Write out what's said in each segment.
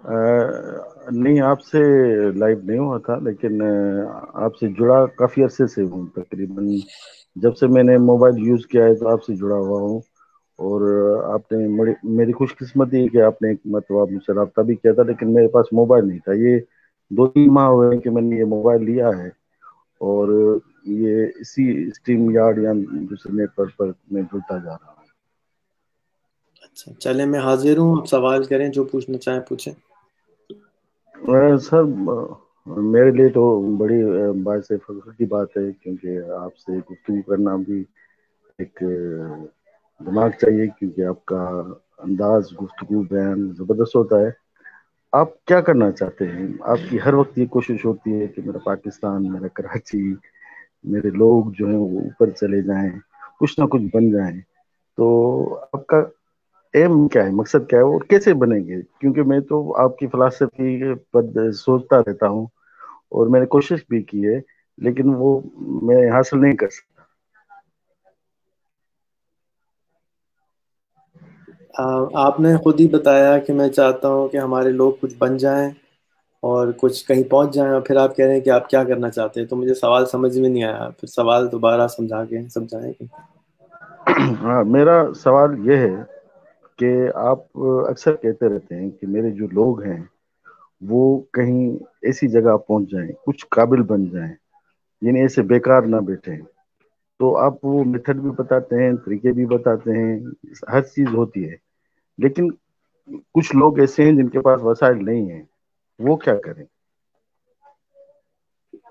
نہیں، آپ سے لائیو نہیں ہوا تھا، لیکن آپ سے جڑا کافی عرصے سے ہوں، تقریباً جب سے میں نے موبائل یوز کیا ہے تو آپ سے جڑا ہوا ہوں۔ اور آپ نے میری خوش قسمتی ہے کہ آپ نے ایک مرتبہ مجھ سے رابطہ بھی کیا تھا، لیکن میرے پاس موبائل نہیں تھا۔ یہ 2-3 ماہ ہوئے ہیں کہ میں نے یہ موبائل لیا ہے، اور یہ اسی اسٹریم یارڈ یا دوسرے نیٹ ورک پر میں جڑتا جا رہا ہوں۔ اچھا چلے، میں حاضر ہوں، آپ سوال کریں، جو پوچھنا چاہیں پوچھیں۔ سر، میرے لیے تو بڑی باعث فخر کی بات ہے، کیونکہ آپ سے گفتگو کرنا بھی ایک دماغ چاہیے، کیونکہ آپ کا انداز گفتگو بیان زبردست ہوتا ہے۔ آپ کیا کرنا چاہتے ہیں؟ آپ کی ہر وقت یہ کوشش ہوتی ہے کہ میرا پاکستان، میرا کراچی، میرے لوگ جو ہیں وہ اوپر چلے جائیں، کچھ نہ کچھ بن جائیں۔ تو آپ کا ایم کیا ہے، مقصد کیا ہے، اور کیسے بنیں گے؟ کیونکہ میں تو آپ کی فلسفی پر سوچتا رہتا ہوں، اور میں نے کوشش بھی کی ہے، لیکن وہ میں حاصل نہیں کر سکتا۔ آپ نے خود ہی بتایا کہ میں چاہتا ہوں کہ ہمارے لوگ کچھ بن جائیں اور کچھ کہیں پہنچ جائیں، اور پھر آپ کہہ رہے ہیں کہ آپ کیا کرنا چاہتے ہیں، تو مجھے سوال سمجھ میں نہیں آیا، پھر سوال دوبارہ سمجھائیں کہ ہاں، میرا سوال یہ ہے کہ آپ اکثر کہتے رہتے ہیں کہ میرے جو لوگ ہیں وہ کہیں ایسی جگہ پہنچ جائیں، کچھ قابل بن جائیں، یعنی ایسے بیکار نہ بیٹھیں۔ تو آپ وہ میتھڈ بھی بتاتے ہیں، طریقے بھی بتاتے ہیں، ہر چیز ہوتی ہے، لیکن کچھ لوگ ایسے ہیں جن کے پاس وسائل نہیں ہیں، وہ کیا کریں؟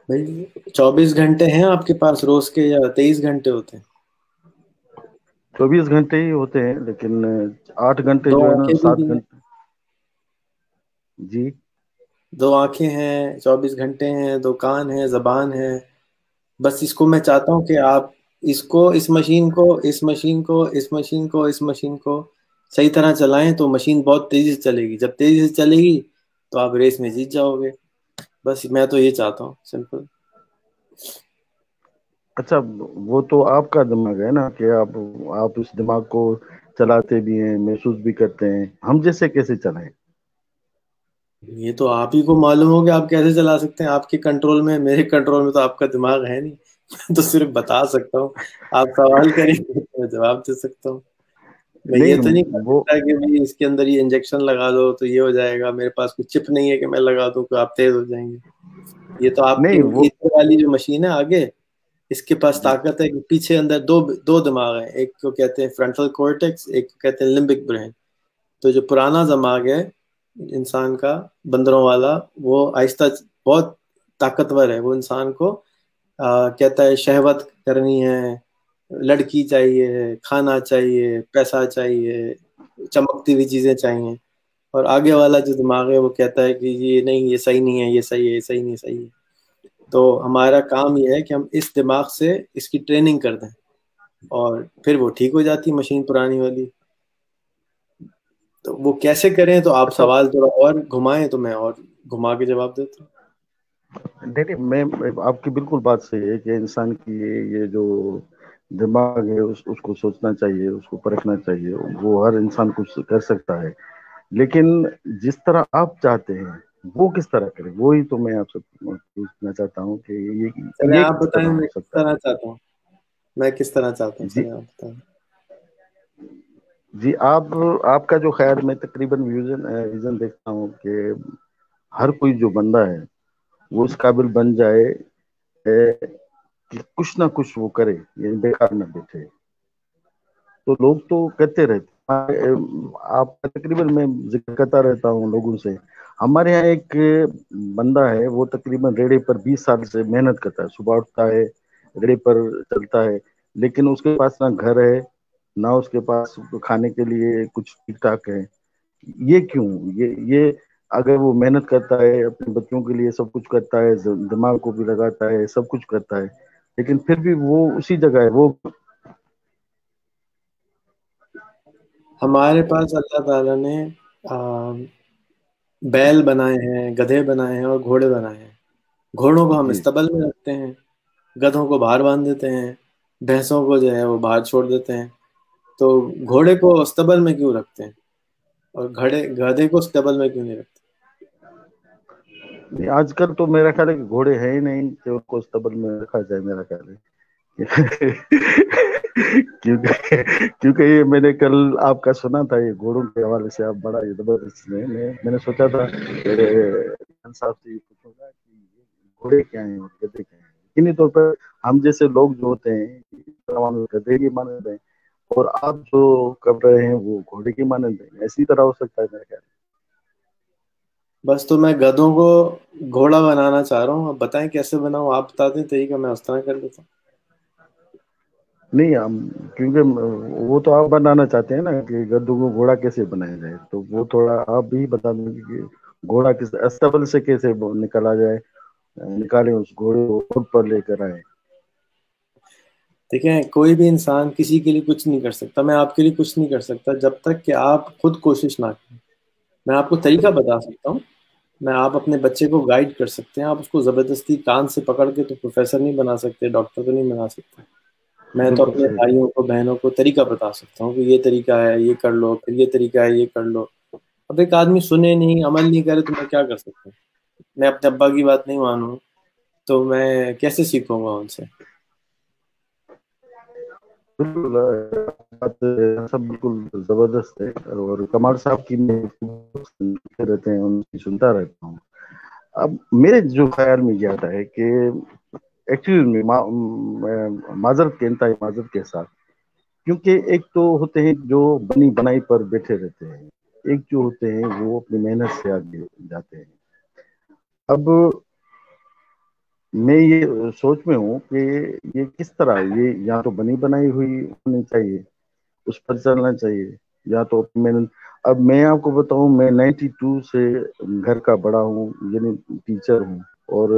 بھائی 24 گھنٹے ہیں آپ کے پاس روز کے، یا 23 گھنٹے ہوتے ہیں؟ 24 گھنٹے ہی ہوتے ہیں، لیکن 8 گھنٹے دو جو ہے نا، آنکھیں بھی 7 گھنٹے۔ جی، 2 آنکھیں ہیں، 24 گھنٹے ہیں، 2 کان ہیں، زبان ہے، بس اس کو میں چاہتا ہوں کہ آپ اس مشین کو صحیح طرح چلائیں، تو مشین بہت تیزی سے چلے گی۔ جب تیزی سے چلے گی تو آپ ریس میں جیت جاؤ گے، بس میں تو یہ چاہتا ہوں، سمپل۔ اچھا، وہ تو آپ کا دماغ ہے نا، کہ آپ اس دماغ کو چلاتے بھی ہیں، محسوس بھی کرتے ہیں، ہم جیسے کیسے چلائیں؟ یہ تو آپ ہی کو معلوم ہو کہ آپ کیسے چلا سکتے ہیں، آپ کے کنٹرول میں، میرے کنٹرول میں تو آپ کا دماغ ہے نہیں۔ میں تو صرف بتا سکتا ہوں، آپ سوال کریں گے تو میں جواب دے سکتا ہوں۔ میں یہ تو نہیں، نہیں کر وہ سکتا کہ بھائی اس کے اندر یہ انجیکشن لگا دو تو یہ ہو جائے گا، میرے پاس کوئی چپ نہیں ہے کہ میں لگا دوں کہ آپ تیز ہو جائیں گے۔ یہ تو آپ کی نہیں وہ ایتھر والی جو مشین ہے آگے، اس کے پاس جی، طاقت ہے کہ پیچھے اندر دو دماغ ہیں، ایک کو کہتے ہیں فرنٹل کورٹیکس، ایک کو کہتے ہیں لمبک برین۔ تو جو پرانا دماغ ہے انسان کا، بندروں والا، وہ آہستہ بہت طاقتور ہے، وہ انسان کو کہتا ہے شہوت کرنی ہے، لڑکی چاہیے، کھانا چاہیے، پیسہ چاہیے، چمکتی ہوئی چیزیں چاہیے۔ اور آگے والا جو دماغ ہے وہ کہتا ہے کہ یہ نہیں، یہ صحیح نہیں ہے، یہ صحیح ہے، یہ صحیح نہیں، صحیح ہے۔ تو ہمارا کام یہ ہے کہ ہم اس دماغ سے اس کی ٹریننگ کر دیں، اور پھر وہ ٹھیک ہو جاتی مشین پرانی والی۔ تو وہ کیسے کریں؟ تو آپ اچھا، سوال تھوڑا اور گھمائیں تو میں اور گھما کے جواب دیتا ہوں۔ نہیں، میں آپ کی بالکل بات صحیح ہے کہ انسان کی یہ جو دماغ ہے اس کو سوچنا چاہیے، اس کو پرکھنا چاہیے، وہ ہر انسان کچھ کر سکتا ہے، لیکن جس طرح آپ چاہتے ہیں وہ کس طرح کریں؟ وہی تو میں آپ سے پوچھنا چاہتا ہوں کہ چلیں یہ آپ کس بتائیں طرح ہو میں کس سکتا طرح چاہتا ہوں، میں کس طرح چاہتا ہے؟ ہوں، جی، چلیں آپ بتائیں۔ جی، آپ کا جو خیال، میں تقریباً ویژن دیکھتا ہوں کہ ہر کوئی جو بندہ ہے وہ اس قابل بن جائے کہ کچھ نہ کچھ وہ کرے، یعنی بیکار نہ بیٹھے۔ تو لوگ تو کہتے رہتے ہیں، آپ کا تقریباً میں ذکر کرتا رہتا ہوں لوگوں سے۔ ہمارے یہاں ایک بندہ ہے، وہ تقریباً ریڑے پر 20 سال سے محنت کرتا ہے، صبح اٹھتا ہے، ریڑے پر چلتا ہے، لیکن اس کے پاس نہ گھر ہے، نہ اس کے پاس کھانے کے لیے کچھ ٹھیک ٹھاک ہے۔ یہ کیوں؟ یہ اگر وہ محنت کرتا ہے، اپنے بچوں کے لیے سب کچھ کرتا ہے، دماغ کو بھی لگاتا ہے، سب کچھ کرتا ہے، لیکن پھر بھی وہ اسی جگہ ہے وہ۔ ہمارے پاس اللہ تعالیٰ نے بیل بنائے ہیں، گدھے بنائے ہیں، اور گھوڑے بنائے ہیں۔ گھوڑوں کو ہم جی، استبل میں رکھتے ہیں، گدھوں کو باہر باندھ دیتے ہیں، بھینسوں کو جو ہے وہ باہر چھوڑ دیتے ہیں۔ تو گھوڑے کو استبل میں کیوں رکھتے ہیں، اور گدھے کو استبل میں کیوں نہیں رکھتے؟ نہیں آج کل تو میرا خیال ہے کہ گھوڑے ہیں ہی نہیں کہ ان کو استبل میں رکھا جائے، میرا خیال ہے کیونکہ کیونکہ یہ میں نے کل آپ کا سنا تھا، یہ گھوڑوں کے حوالے سے آپ بڑا یہ زبردست میں نے سوچا تھا صاحب سے یہ پوچھوں گا کہ گھوڑے کیا ہیں اور گدے کیا ہیں. یقینی طور پر ہم جیسے لوگ جو ہوتے ہیں گدے کی مانند ہیں، اور آپ جو کر رہے ہیں وہ گھوڑے کی مانند ہیں، اسی طرح ہو سکتا ہے میرا خیال. بس تو میں گدھوں کو گھوڑا بنانا چاہ رہا ہوں، اب بتائیں کیسے بناؤں، آپ بتا دیں طریقہ، میں اس طرح کر لیتا ہوں. نہیں ہم، کیونکہ وہ تو آپ بنانا چاہتے ہیں نا کہ گدوں کو گھوڑا کیسے بنایا جائے، تو وہ تھوڑا آپ بھی بتا دیں کہ گھوڑا کس استبل سے کیسے نکالا جائے، نکالے اس گھوڑے کو خود پر لے کر آئے. دیکھیں کوئی بھی انسان کسی کے لیے کچھ نہیں کر سکتا، میں آپ کے لیے کچھ نہیں کر سکتا جب تک کہ آپ خود کوشش نہ کریں. میں آپ کو طریقہ بتا سکتا ہوں، میں آپ اپنے بچے کو گائیڈ کر سکتے ہیں، آپ اس کو زبردستی کان سے پکڑ کے تو پروفیسر نہیں بنا سکتے، ڈاکٹر تو نہیں بنا سکتے. میں تو بالکل اپنے صحیح. بھائیوں کو بہنوں کو طریقہ بتا سکتا ہوں کہ یہ طریقہ ہے، یہ کر لو، پھر یہ طریقہ ہے، یہ کر لو. اب ایک آدمی سنے نہیں، عمل نہیں کرے تو میں کیا کر سکتا ہوں؟ میں اپنے ابا کی بات نہیں مانوں تو میں کیسے سیکھوں گا ان سے؟ بالکل بات سب بالکل زبردست ہے، اور کمال صاحب کی میں سنتے رہتے ہیں، ان کی سنتا رہتا ہوں. اب میرے جو خیال میں یہ آتا ہے کہ ایکچولی معذرت کے انتہائی معذرت کے ساتھ، کیونکہ ایک تو ہوتے ہیں جو بنی بنائی پر بیٹھے رہتے ہیں، ایک جو ہوتے ہیں وہ اپنی محنت سے آگے جاتے ہیں. اب میں یہ سوچ میں ہوں کہ یہ کس طرح، یہ یا تو بنی بنائی ہوئی ہونی چاہیے، اس پر چلنا چاہیے، یا تو محنت. اب میں آپ کو بتاؤں، میں 92 سے گھر کا بڑا ہوں، یعنی ٹیچر ہوں، اور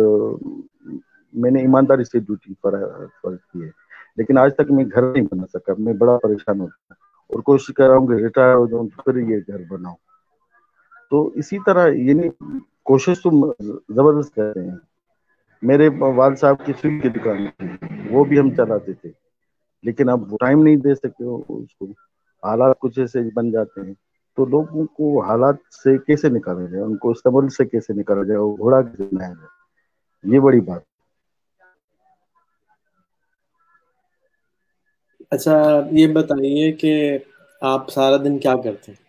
میں نے ایمانداری سے ڈیوٹی فرض کی ہے، لیکن آج تک میں گھر نہیں بنا سکا. میں بڑا پریشان ہوتا ہوں اور کوشش کر رہا ہوں کہ ریٹائر ہو جاؤں پھر یہ گھر بناؤں. تو اسی طرح یعنی کوشش تو زبردست کر رہے ہیں. میرے والد صاحب کی سوئی کی دکان تھی، وہ بھی ہم چلاتے تھے، لیکن اب ٹائم نہیں دے سکتے اس کو، حالات کچھ ایسے بن جاتے ہیں. تو لوگوں کو حالات سے کیسے نکالا جائے، ان کو استقبال سے کیسے نکالا جائے، اور گھوڑا کیسے بنایا جائے، یہ بڑی بات. اچھا یہ بتائیے کہ آپ سارا دن کیا کرتے ہیں؟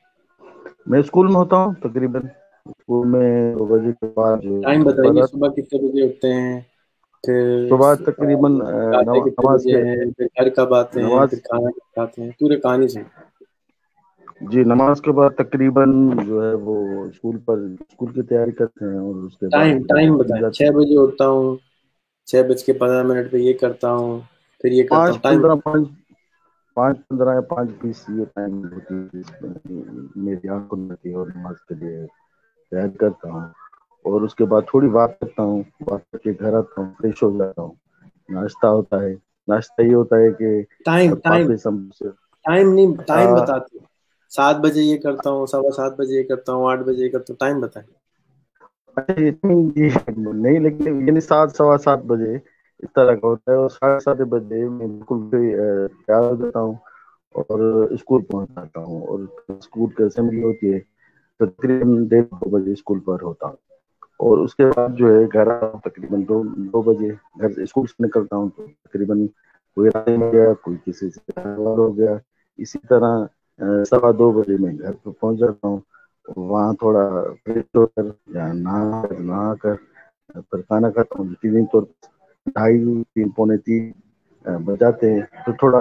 میں اسکول میں ہوتا ہوں تقریباً، اسکول میں 2 بجے کے بعد جو ٹائم گھر پر بتائیے، آتا صبح کتنے بجے اٹھتے ہیں، پھر صبح تقریباً آتے کتنے نماز بجے کے ہیں، پھر گھر کب آتے ہیں، نماز پھر کھانا کب کھاتے ہیں، پورے کہانی سے. جی نماز کے بعد تقریباً جو ہے وہ اسکول کی تیاری کرتے ہیں، اور اس کے بعد ٹائم مل بتائیں. جاتے 6 ہیں. بجے اٹھتا ہوں، 6:15 پہ یہ کرتا ہوں، پھر یہ کرتا ہوں. ٹائم 5:15 یا 5:20 یہ ٹائم ہوتی ہے جس میں میری آنکھ کھلتی ہے اور نماز کے لیے تیاری کرتا ہوں. اور اس کے بعد تھوڑی بات کرتا ہوں، بات کر کے گھر آتا ہوں، فریش ہو جاتا ہوں. ناشتہ ہوتا ہے. ناشتہ یہ ہوتا ہے کہ ٹائم ٹائم پاپڑ سموسے. ٹائم نہیں، ٹائم بتاتے ہوں. 7 بجے یہ کرتا ہوں، 7:15 یہ کرتا ہوں، 8 بجے یہ کرتا ہوں. ٹائم بتائیں. نہیں لیکن یعنی 7 سوا 7 بجے اس طرح کا ہوتا ہے، اور 7:30 بجے میں بالکل تیار ہو جاتا ہوں اور اسکول پہنچ جاتا ہوں. اور اسکول کی اسمبلی ہوتی ہے، تقریباً 1:30 2 بجے اسکول پر ہوتا ہوں. اور اس کے بعد جو ہے گھر تقریباً 2 بجے گھر سے اسکول سے نکلتا ہوں، تو تقریباً کوئی رائے ہو گیا، کوئی کسی سے ہو گیا، اسی طرح 2:15 میں گھر پہ پہنچ جاتا ہوں. وہاں تھوڑا فریش ہو کر یا نہا کر پھر کھانا کھاتا ہوں. 2:30 2:45 بجاتے ہیں، تو تھوڑا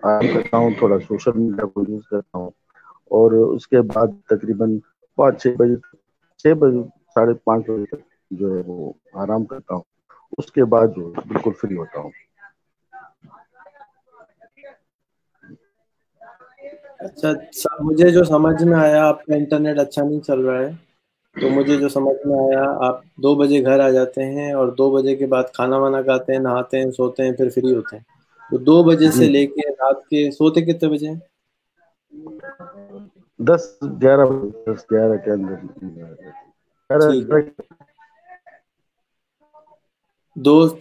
آرام کرتا ہوں، تھوڑا سوشل میڈیا کو یوز کرتا ہوں. اور اس کے بعد تقریباً 5 6 بجے 6 بجے 5:30 بجے تک جو ہے وہ آرام کرتا ہوں. اس کے بعد جو بالکل فری ہوتا ہوں. اچھا مجھے جو سمجھ میں آیا، آپ کا انٹرنیٹ اچھا نہیں چل رہا ہے، تو مجھے جو سمجھ میں آیا آپ 2 بجے گھر آ جاتے ہیں، اور 2 بجے کے بعد کھانا وانا کھاتے ہیں، نہاتے ہیں، سوتے ہیں، پھر فری ہوتے ہیں. تو 2 بجے سے جی لے کے رات کے سوتے کتنے بجے ہیں؟ 10 11 کے اندر. ٹھیک ہے.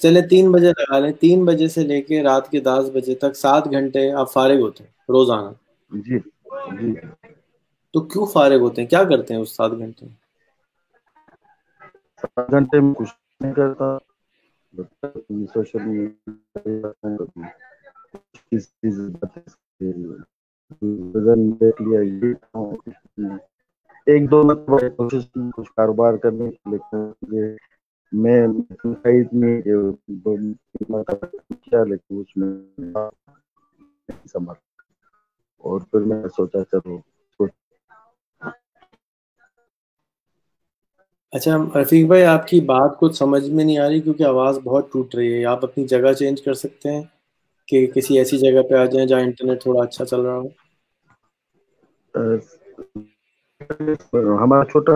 چلے 3 بجے لگا لیں. 3 بجے سے لے کے رات کے 10 بجے تک 7 گھنٹے آپ فارغ ہوتے ہیں روزانہ. جی جی. تو کیوں فارغ ہوتے ہیں، کیا کرتے ہیں اس 7 گھنٹے میں؟ 7 گھنٹے میں کچھ نہیں کرتا، سوشل میڈیا دیکھ لیا، ایک دو مرتبہ کوشش کی کچھ کاروبار کرنے کی، لیکن میں اتنی کیا، لیکن اس میں سمجھ، اور پھر میں سوچا چلو. اچھا رفیق بھائی، آپ کی بات کچھ سمجھ میں نہیں آ رہی کیونکہ آواز بہت ٹوٹ رہی ہے. آپ اپنی جگہ چینج کر سکتے ہیں کہ کسی ایسی جگہ پہ آ جائیں جہاں انٹرنیٹ تھوڑا اچھا چل رہا ہو. ہمارا چھوٹا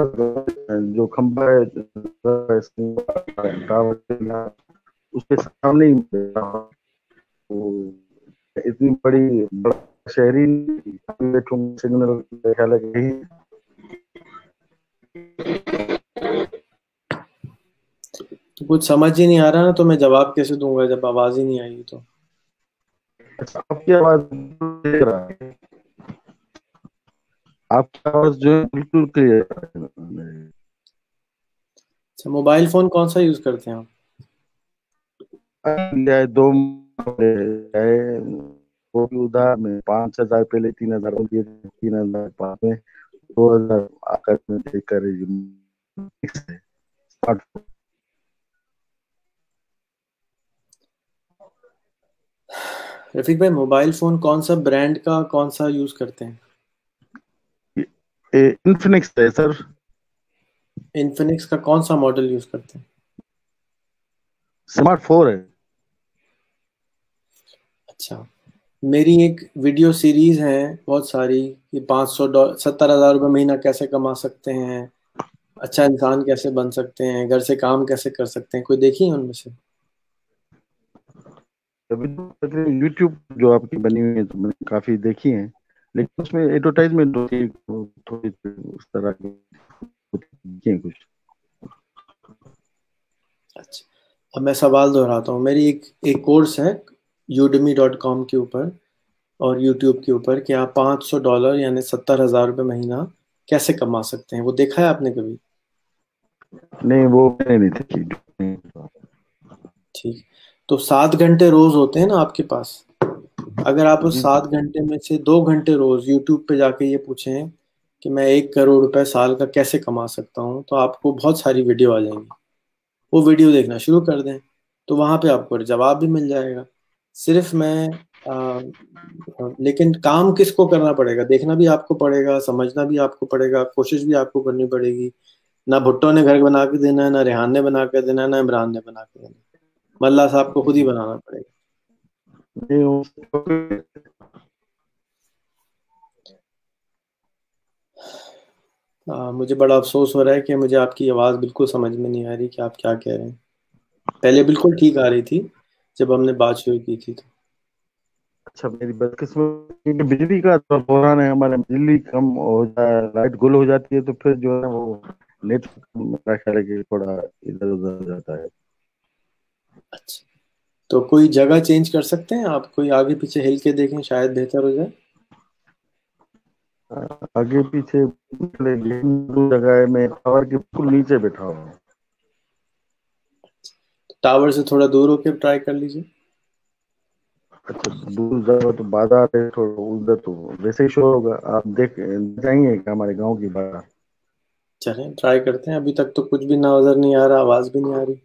جو کھمبا ہے اس کے سامنے اتنی بڑی شہری سگنل خیال ہے. تو کچھ سمجھ ہی نہیں آ رہا نا، تو میں جواب کیسے دوں گا جب آواز ہی نہیں آئی تو. آپ کی آواز آپ کی آواز جو ہے بالکل کلیئر ہے. اچھا، موبائل فون کون سا یوز کرتے ہیں آپ؟ 2 ادھار میں 5,000 پہلے 3,000 3,005 میں 2,000 آکر میں دیکھ کر رفیق بھائی موبائل فون کون سا برانڈ کا کون سا یوز کرتے ہیں؟ انفینکس ہے سر. انفینکس کا کون سا ماڈل یوز کرتے ہیں؟ اسمارٹ 4 ہے. اچھا، میری ایک ویڈیو سیریز ہے بہت ساری کہ 70,000 روپے مہینہ کیسے کما سکتے ہیں، اچھا انسان کیسے بن سکتے ہیں، گھر سے کام کیسے کر سکتے ہیں، کوئی دیکھی ہے ان میں سے؟ یوٹیوب جو آپ کی بنی ہوئی ہے تو میں نے کافی دیکھی ہیں، لیکن اس میں ایڈورٹائزمنٹ تھوڑی اس طرح کی کچھ. اچھا، اب میں سوال دہراتا ہوں. میری ایک کورس ہے udemy.com کے اوپر اور یوٹیوب کے اوپر کہ آپ $500 یعنی 70,000 روپے مہینہ کیسے کما سکتے ہیں. وہ دیکھا ہے آپ نے کبھی؟ نہیں، وہ میں نے نہیں دیکھی. ٹھیک، تو 7 گھنٹے روز ہوتے ہیں نا آپ کے پاس. اگر آپ اس جی 7 گھنٹے میں سے 2 گھنٹے روز یوٹیوب پہ جا کے یہ پوچھیں کہ میں 1 کروڑ روپے سال کا کیسے کما سکتا ہوں، تو آپ کو بہت ساری ویڈیو آ جائیں گی. وہ ویڈیو دیکھنا شروع کر دیں تو وہاں پہ آپ کو جواب بھی مل جائے گا. صرف لیکن کام کس کو کرنا پڑے گا؟ دیکھنا بھی آپ کو پڑے گا، سمجھنا بھی آپ کو پڑے گا، کوشش بھی آپ کو کرنی پڑے گی. نہ بھٹو نے گھر بنا کے دینا ہے، نہ ریحان نے بنا کے دینا ہے، نہ عمران نے بنا کے دینا ہے. ملا صاحب کو خود ہی بنانا پڑے گا. مجھے بڑا افسوس ہو رہا ہے کہ مجھے آپ کی آواز بالکل سمجھ میں نہیں آ رہی کہ آپ کیا کہہ رہے ہیں. پہلے بالکل ٹھیک آ رہی تھی جب ہم نے بات شروع کی تھی. تو اچھا، میری بدقسمتی بجلی کا بحران ہے ہمارے. بجلی کم ہو جائے، لائٹ گل ہو جاتی ہے تو پھر جو ہے وہ نیٹ میرا خیال ہے کہ تھوڑا ادھر ادھر ہو جاتا ہے. اچھا، تو کوئی جگہ چینج کر سکتے ہیں آپ؟ کوئی آگے پیچھے ہل کے دیکھیں، شاید بہتر ہو جائے. آگے پیچھے جگہ ہے، میں ٹاور کے بالکل نیچے بیٹھا ہوں. ٹاور سے تھوڑا دور ہو کے ٹرائی کر لیجیے. اچھا، دور جاؤ تو بازار ہے تھوڑا ادھر، تو ویسے ہی شور ہوگا. آپ جائیں گے کہ ہمارے گاؤں کی بازار؟ چلیں ٹرائی کرتے ہیں. ابھی تک تو کچھ بھی نظر نہیں آ رہا، آواز بھی نہیں آ رہی.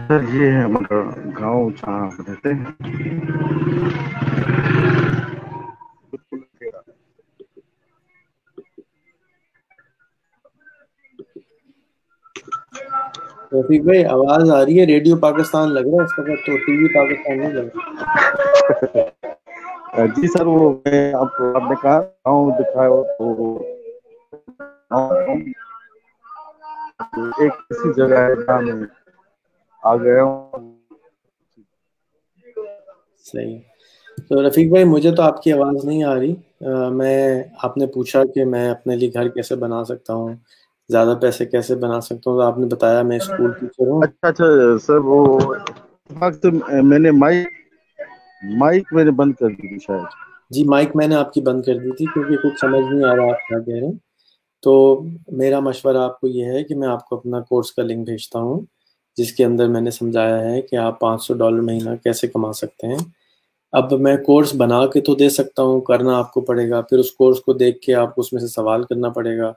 سر یہ ہے ہمارا گاؤں جہاں ہم رہتے ہیں. رفیق بھائی آواز آ رہی ہے، ریڈیو پاکستان لگ رہا ہے اس وقت، تو ٹی وی پاکستان نہیں لگ رہا. جی سر، وہ آپ نے کہا گاؤں دکھاؤ تو ایک ایسی جگہ ہے جہاں میں آ گیا ہوں. صحیح. تو رفیق بھائی مجھے تو آپ کی آواز نہیں آ رہی. آپ نے پوچھا کہ میں اپنے لیے گھر کیسے بنا سکتا ہوں, زیادہ پیسے کیسے بنا سکتا ہوں, تو آپ نے بتایا میں اسکول ٹیچر ہوں. اچھا سر, وہ وقت میں نے مائک میں نے بند کر دی تھی شاید. جی مائک میں نے آپ کی بند کر دی تھی کیونکہ کچھ سمجھ نہیں آ رہا آپ کیا کہہ رہے ہیں. تو میرا مشورہ آپ کو یہ ہے کہ میں آپ کو اپنا کورس کا لنک بھیجتا ہوں جس کے اندر میں نے سمجھایا ہے کہ آپ $500 مہینہ کیسے کما سکتے ہیں. اب میں کورس بنا کے تو دے سکتا ہوں, کرنا آپ کو پڑے گا, پھر اس کورس کو دیکھ کے آپ کو اس میں سے سوال کرنا پڑے گا,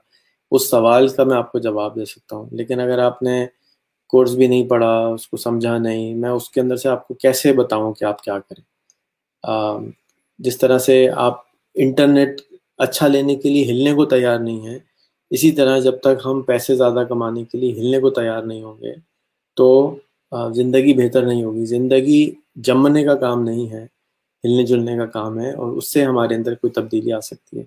اس سوال کا میں آپ کو جواب دے سکتا ہوں. لیکن اگر آپ نے کورس بھی نہیں پڑھا, اس کو سمجھا نہیں, میں اس کے اندر سے آپ کو کیسے بتاؤں کہ آپ کیا کریں. جس طرح سے آپ انٹرنیٹ اچھا لینے کے لیے ہلنے کو تیار نہیں ہے, اسی طرح جب تک ہم پیسے زیادہ کمانے کے لیے ہلنے کو تیار نہیں ہوں گے تو زندگی بہتر نہیں ہوگی. زندگی جمنے کا کام نہیں ہے, ہلنے جلنے کا کام ہے, اور اس سے ہمارے اندر کوئی تبدیلی آ سکتی ہے.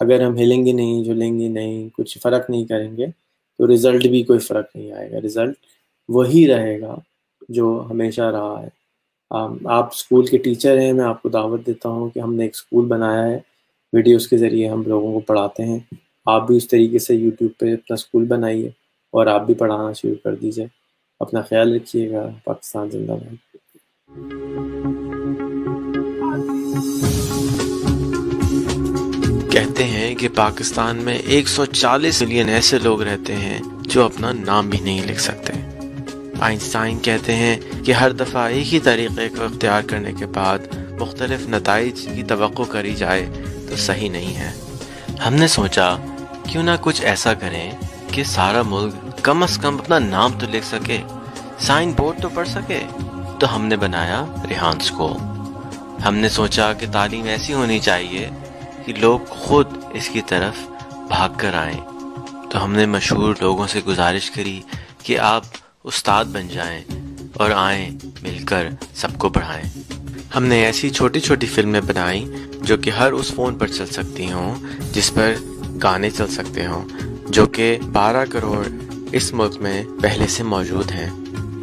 اگر ہم ہلیں گے نہیں, جھلیں گے نہیں, کچھ فرق نہیں کریں گے تو رزلٹ بھی کوئی فرق نہیں آئے گا. رزلٹ وہی رہے گا جو ہمیشہ رہا ہے. آپ اسکول کے ٹیچر ہیں, میں آپ کو دعوت دیتا ہوں کہ ہم نے ایک اسکول بنایا ہے, ویڈیوز کے ذریعے ہم لوگوں کو پڑھاتے ہیں. آپ بھی اس طریقے سے یوٹیوب پہ اپنا اسکول بنائیے اور آپ بھی پڑھانا شروع کر دیجیے. اپنا خیال رکھیے گا. پاکستان زندہ باد. کہتے ہیں کہ پاکستان میں 140 ملین ایسے لوگ رہتے ہیں جو اپنا نام بھی نہیں لکھ سکتے. آئنسٹائن کہتے ہیں کہ ہر دفعہ ایک ہی طریقے کو اختیار کرنے کے بعد مختلف نتائج کی توقع کری جائے تو صحیح نہیں ہے. ہم نے سوچا کیوں نہ کچھ ایسا کریں کہ سارا ملک کم از کم اپنا نام تو لکھ سکے, سائن بورڈ تو پڑھ سکے. تو ہم نے بنایا ریحان اسکول. ہم نے سوچا کہ تعلیم ایسی ہونی چاہیے کہ لوگ خود اس کی طرف بھاگ کر آئیں. تو ہم نے مشہور لوگوں سے گزارش کری کہ آپ استاد بن جائیں اور آئیں مل کر سب کو پڑھائیں. ہم نے ایسی چھوٹی چھوٹی فلمیں بنائیں جو کہ ہر اس فون پر چل سکتی ہوں جس پر گانے چل سکتے ہوں, جو کہ 12 کروڑ اس ملک میں پہلے سے موجود ہیں.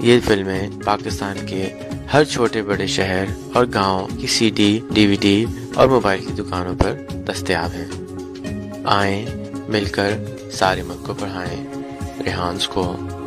یہ فلمیں پاکستان کے ہر چھوٹے بڑے شہر اور گاؤں کی CD, DVD اور موبائل کی دکانوں پر دستیاب ہیں. آئیں مل کر سارے ملک کو پڑھائیں. ریحان اسکول.